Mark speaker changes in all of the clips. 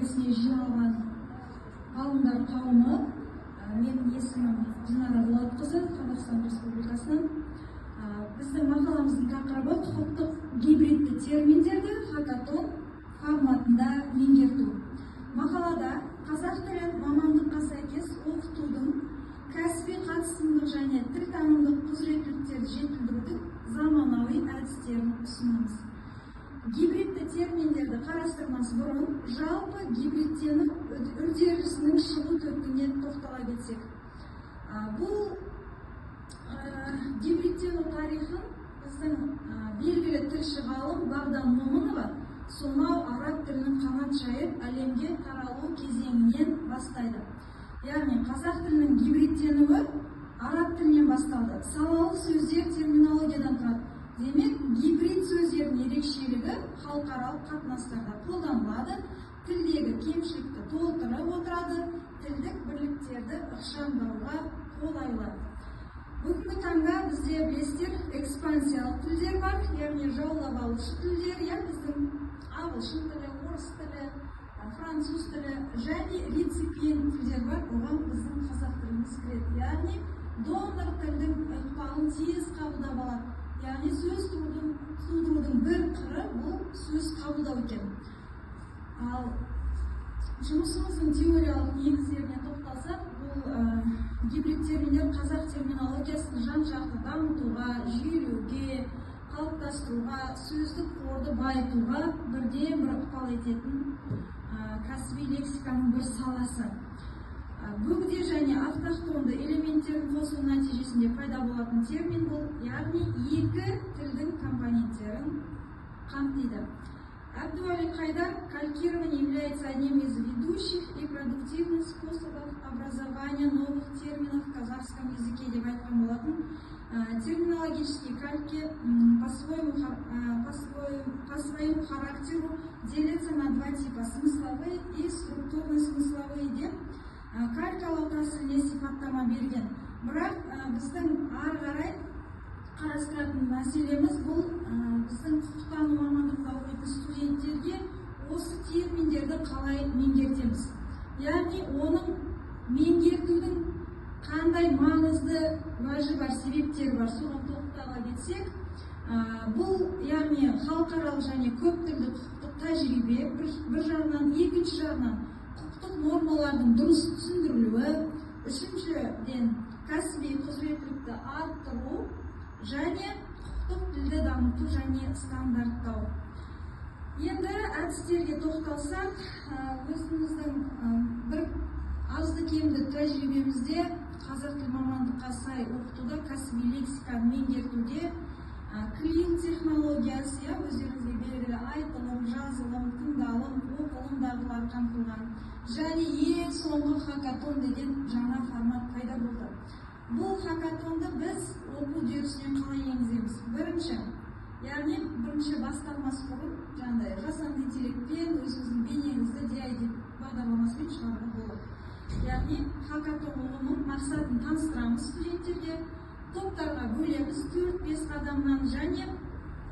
Speaker 1: көрмесіне жиналған ғалымдар қауымы, менің есімім Динара Болатқызы, Қазақстан Республикасынан. Біздің мақаламыздың тақырыбы құқықтық гибридті терминдерді хакатон форматында меңгерту. Мақалада қазақ тілін мамандыққа сәйкес оқытудың кәсіби қатысымдық және тілтанымдық құзыреттіліктерді жетілдірудің заманауи әдістерін ұсынамыз. Гибридті терминдерді қарастырмас бұрын жалпы гибридтену үрдісінің шығу тетігіне тоқтала кетсек. Бұл гибридтену тарихын біздің белгілі тілші ғалым Бағдан Момынова сонау араб тілінің қанат жайып әлемге таралу кезеңінен бастайды. Яғни қазақ тілінің гибридтенуі араб тілінен басталды. Салалы сөздер терминологиядан тұрады. Демек, гибрид сөздердің ерекшелігі халықаралық қатынастарда қолданылады, тілдегі кемшілікті толтырып отырады, тілдік бірліктерді ықшамдауға қолайлы. Бүгінгі таңда бізде білесіздер экспансиялық тілдер бар, яғни жаулап алушы тілдер, біздің ағылшын тілі, орыс тілі, француз тілі және реципиент тілдер бар, оған біздің қазақ тіліміз кіреді. Яғни донор тілдің ықпалын тез қабылдап алады. Яғни сөз тудырудың бір қыры бұл сөз қабылдау екен. Ал жұмысымыздың теориялық негіздеріне тоқталсақ, бұл гибрид терминдер қазақ терминологиясын жан-жақты дамытуға, жүйелеуге, қалыптастыруға, сөздік қорды байытуға бірден бір ықпал ететін кәсіби лексиканың бір саласы. Бөгде және автохтонды элементтердің қосылу нәтижесінде пайда болатын термин бұл, яғни екі тілдің компоненттерін қамтиды. Абдуали Хайдар: калькирование является одним из ведущих и продуктивных способов образования новых терминов в казахском языке деп айтқан болатын. Терминологические кальки по своему характеру делятся на два типа: смысловые и структурно-смысловые деп калькалау тәсіліне сипаттама берген. Бірақ біздің ары қарай қарастыратын мәселеміз бұл біздің құқықтану мамандықта оқитын студенттерге осы терминдерді қалай меңгертеміз. Яғни оның меңгертудің қандай маңызды уәжі бар, себептері бар, соған тоқтала кетсек, бұл яғни халықаралық және көптілді құқықтық тәжірибе бір жағынан, екінші жағынан құқықтық нормалардың дұрыс түсіндірілуі, үшіншіден кәсіби құзыреттілікті арттыру және құқықтық тілді дамыту және стандарттау. Енді әдістерге тоқталсақ, өзіміздің бір азды-кемді тәжірибемізде қазақ тіл мамандыққа сай оқытуда, кәсіби лексиканы меңгертуде клин технологиясы, өздеріңізге белгілі айтылым, жазылым, тыңдалым, оқылым дағдылары қамтылған. Және ең соңғы хакатон деген жаңа формат пайда болды. Бұл хакатонды біз оқу үдерісіне қалай енгіземіз? Бірінші басталмас бұрын жасанды интеллектпен өзіміздің бейнемізді DID бағдарламасымен шығаруға болады. Яғни хакатон ұғымын мақсатын таныстырамыз студенттерге, топтарға бөлеміз 4-5 адамнан және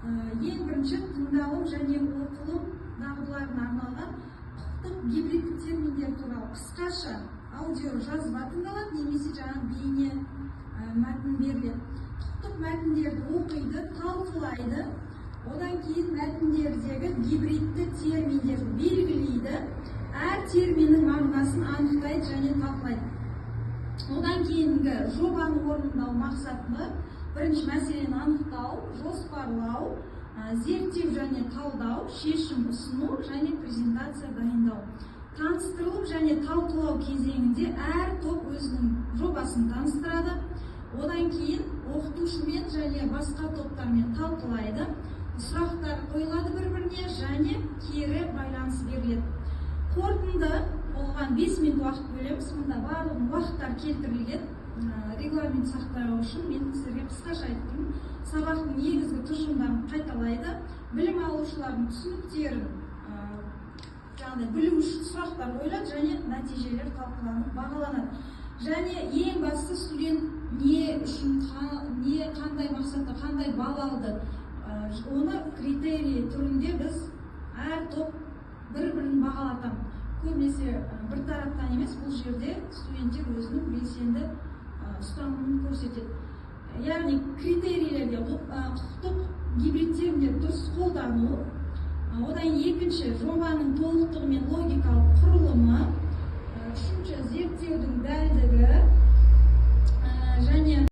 Speaker 1: ең бірінші тыңдалым және оқылым дағдыларына арналған құқықтық гибридті терминдер туралы қысқаша аудио жазба тыңдалады, немесе бейне мәтін беріледі. Құқықтық мәтіндерді оқиды, талқылайды, одан кейін мәтіндердегі гибридті терминдерді белгілейді, әр терминнің мағынасын анықтайды және талқылайды. Одан кейінгі жобаны орындау мақсатында бірінші мәселені анықтау, жоспарлау, зерттеу және талдау, шешім ұсыну және презентация дайындау. Таныстырылым және талқылау кезеңінде әр топ өзінің жобасын таныстырады. Одан кейін оқытушымен және басқа топтармен талқылайды, сұрақтар қойылады бір-біріне және кері байланыс беріледі. Қорытынды оған 5 минут уақыт бөлеміз. Мұнда барлығын уақыттар келтірілген. Регламент сақтау үшін мен сіздерге қысқаша айттым. Сабақтың негізгі тұжырымдарын қайталайды. Білім алушылардың түсініктерін білу үшін сұрақтар қойылады және нәтижелер талқыланып бағаланады. Және ең басты студент не үшін, қандай мақсатта, қандай балл алды, оны критерий түрінде біз әр топ бір-бірін бағалатамыз. көбінесе бір тараптан емес, бұл жерде студенттер өзінің белсенді ұстанымын көрсетеді. Яғни критерийлерге құқықтық гибрид терминдерді дұрыс қолдану, одан екінші жобаның толықтығы мен логикалық құрылымы, үшінші зерттеудің дәлдігі, және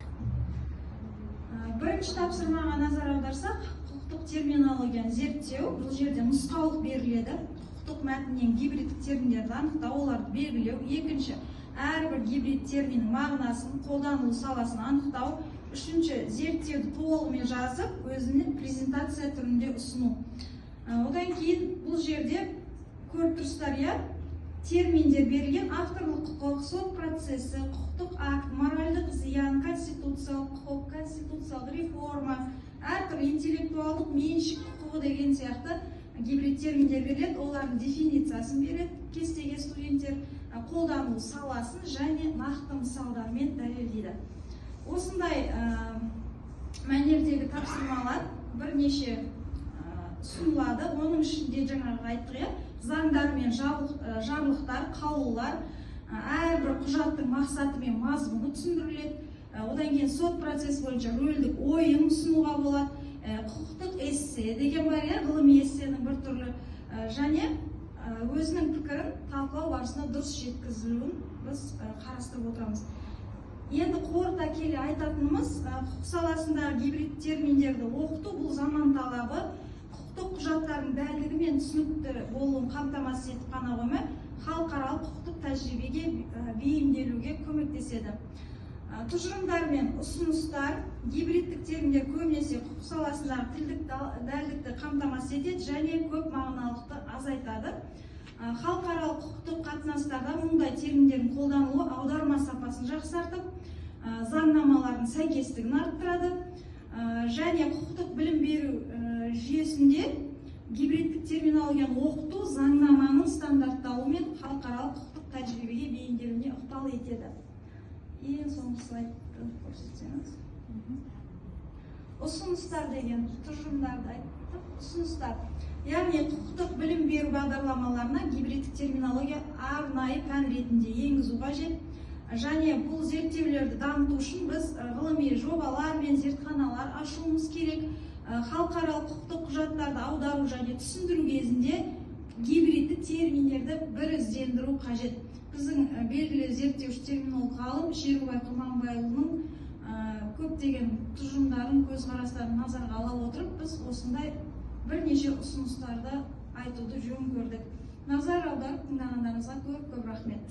Speaker 1: бірінші тапсырмаға назар аударсақ, құқықтық терминологияны зерттеу. Бұл жерде нұсқаулық беріледі. Құқықтық мәтіннен гибридтік терминдерді анықтау, оларды белгілеу. Екінші, әрбір гибрид терминнің мағынасын, қолданылу саласын анықтау. Үшінші, зерттеуді толығымен жазып, өзінің презентация түрінде ұсыну. Одан кейін бұл жерде көріп тұрсыздар, терминдер берілген: авторлық құқық, сот процесі, құқықтық акт, моральдық зиян, конституциялық құқық, конституциялық реформа, әртүрлі интеллектуалдық меншік құқығы деген сияқты гибрид терминдер беріледі. Олардың дефинициясын береді кестеге студенттер, қолдану саласын және нақты мысалдармен дәлелдейді. Осындай мәнердегі тапсырмалар бірнеше ұсынылады. Оның ішінде жаңағы айттық, заңдар мен жарлықтар, қаулылар, әрбір құжаттың мақсаты мен мазмұны түсіндіріледі. Одан кейін сот процесі бойынша рөлдік ойын ұсынуға болады. Құқықтық эссе деген бар, ғылыми эссенің бір түрлі, және өзінің пікірін талқылау барысында дұрыс жеткізілуін біз қарастырып отырамыз. Енді қорыта келе айтатынымыз, құқық саласындағы гибрид терминдерді оқыту бұл заман талабы, құқықтық құжаттардың дәлдігі мен түсінікті болуын қамтамасыз етіп қана қоймай, халықаралық құқықтық тәжірибеге бейімделуге көмектеседі. Тұжырымдар мен ұсыныстар: гибридтік терминдер көбінесе құқық саласындағы тілдік дәлдікті қамтамасыз етеді және көп мағыналықты азайтады. Халықаралық құқықтық қатынастарда мұндай терминдердің қолданылуы аударма сапасын жақсартып, заңнамалардың сәйкестігін арттырады, және құқықтық білім беру жүйесінде гибридтік терминологияны оқыту заңнаманың стандартталуы мен халықаралық құқықтық тәжірибеге бейімделуіне ықпал етеді. Ең соңғы слайдты көрсетсеңіз. Ұсыныстар деген тұжырымдарды айттық. Ұсыныстар, яғни құқықтық білім беру бағдарламаларына гибридтік терминология арнайы пән ретінде енгізу қажет. Және бұл зерттеулерді дамыту үшін біз ғылыми жобалар мен зертханалар ашуымыз керек. Халықаралық құқықтық құжаттарды аудару және түсіндіру кезінде гибридтік терминдерді біріздендіру қажет. Біздің белгілі зерттеуші терминолог ғалым Шерубай Құрманбайұлының көптеген тұжырымдарын, көзқарастарын назарға ала отырып, біз осындай бірнеше ұсыныстарды айтуды жөн көрдік. Назар аударып тыңдағандарыңызға көп рахмет.